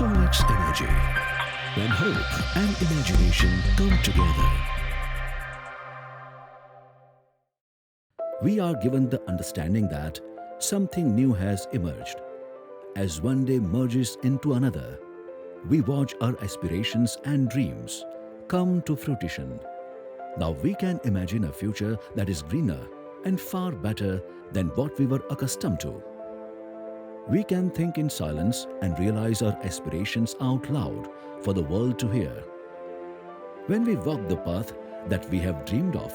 Solex Energy, when hope and imagination come together. We are given the understanding that something new has emerged. As one day merges into another, we watch our aspirations and dreams come to fruition. Now we can imagine a future that is greener and far better than what we were accustomed to. We can think in silence and realize our aspirations out loud for the world to hear. When we walk the path that we have dreamed of,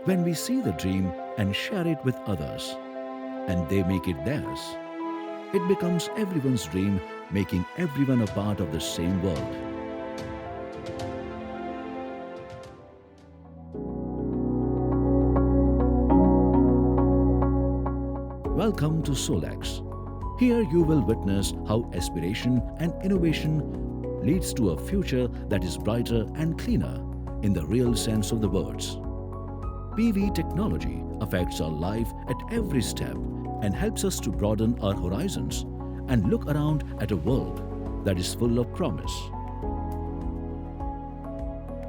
when we see the dream and share it with others, and they make it theirs, it becomes everyone's dream, making everyone a part of the same world. Welcome to Solex. Here you will witness how aspiration and innovation leads to a future that is brighter and cleaner in the real sense of the words. PV technology affects our life at every step and helps us to broaden our horizons and look around at a world that is full of promise.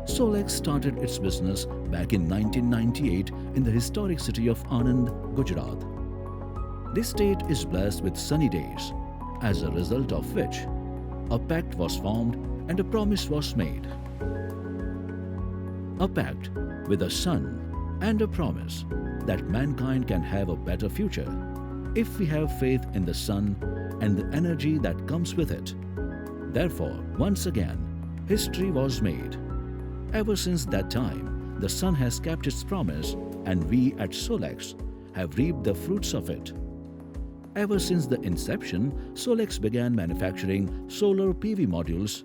Solex started its business back in 1998 in the historic city of Anand, Gujarat. This state is blessed with sunny days, as a result of which a pact was formed and a promise was made. A pact with the sun and a promise that mankind can have a better future if we have faith in the sun and the energy that comes with it. Therefore, once again, history was made. Ever since that time, the sun has kept its promise and we at Solex have reaped the fruits of it. Ever since the inception, Solex began manufacturing solar PV modules,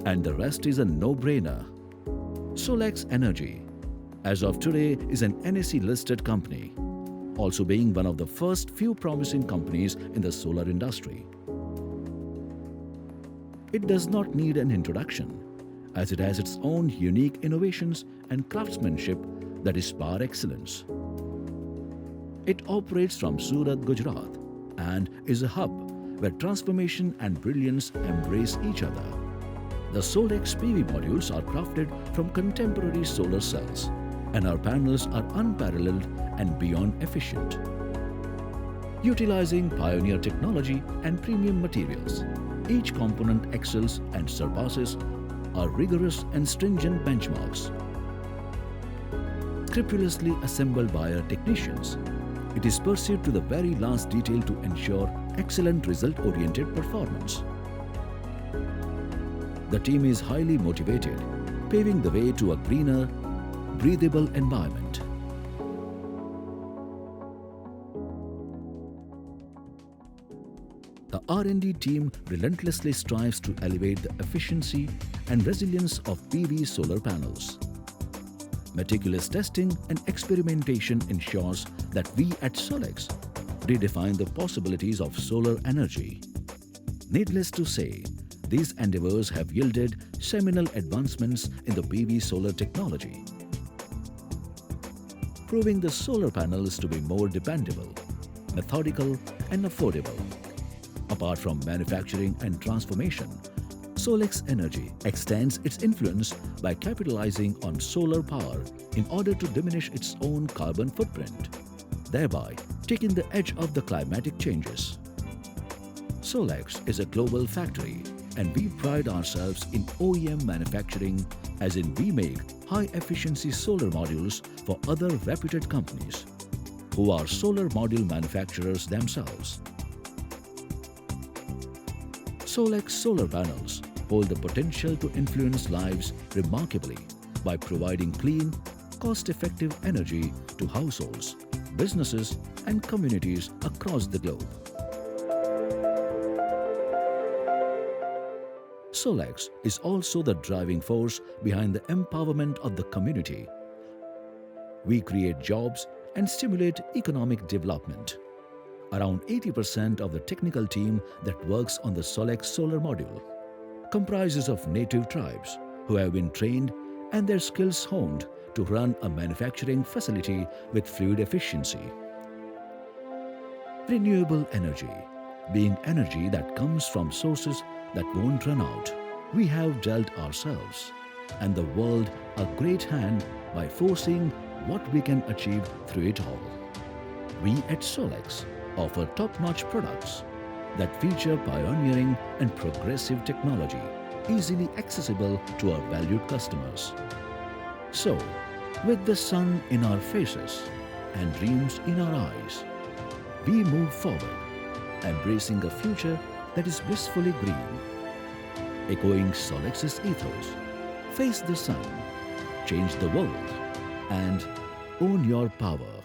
and the rest is a no-brainer. Solex Energy, as of today, is an NSE-listed company, also being one of the first few promising companies in the solar industry. It does not need an introduction, as it has its own unique innovations and craftsmanship that is par excellence. It operates from Surat, Gujarat, and is a hub where transformation and brilliance embrace each other. The Solex PV modules are crafted from contemporary solar cells, and our panels are unparalleled and beyond efficient. Utilizing pioneer technology and premium materials, each component excels and surpasses our rigorous and stringent benchmarks. Scrupulously assembled by our technicians, it is pursued to the very last detail to ensure excellent result-oriented performance. The team is highly motivated, paving the way to a greener, breathable environment. The R&D team relentlessly strives to elevate the efficiency and resilience of PV solar panels. Meticulous testing and experimentation ensures that we at Solex redefine the possibilities of solar energy. Needless to say, these endeavors have yielded seminal advancements in the PV solar technology, proving the solar panels to be more dependable, methodical, and affordable. Apart from manufacturing and transformation, Solex Energy extends its influence by capitalizing on solar power in order to diminish its own carbon footprint, thereby taking the edge of the climatic changes. Solex is a global factory, and we pride ourselves in OEM manufacturing, as in we make high-efficiency solar modules for other reputed companies who are solar module manufacturers themselves. Solex solar panels hold the potential to influence lives remarkably by providing clean, cost-effective energy to households, businesses, and communities across the globe. Solex is also the driving force behind the empowerment of the community. We create jobs and stimulate economic development. Around 80% of the technical team that works on the Solex solar module comprises of native tribes who have been trained and their skills honed to run a manufacturing facility with fluid efficiency. Renewable energy, being energy that comes from sources that won't run out. We have dealt ourselves and the world a great hand by foreseeing what we can achieve through it all. We at Solex offer top-notch products that feature pioneering and progressive technology, easily accessible to our valued customers. So, with the sun in our faces and dreams in our eyes, we move forward, embracing a future that is blissfully green. Echoing Solex's ethos, face the sun, change the world, and own your power.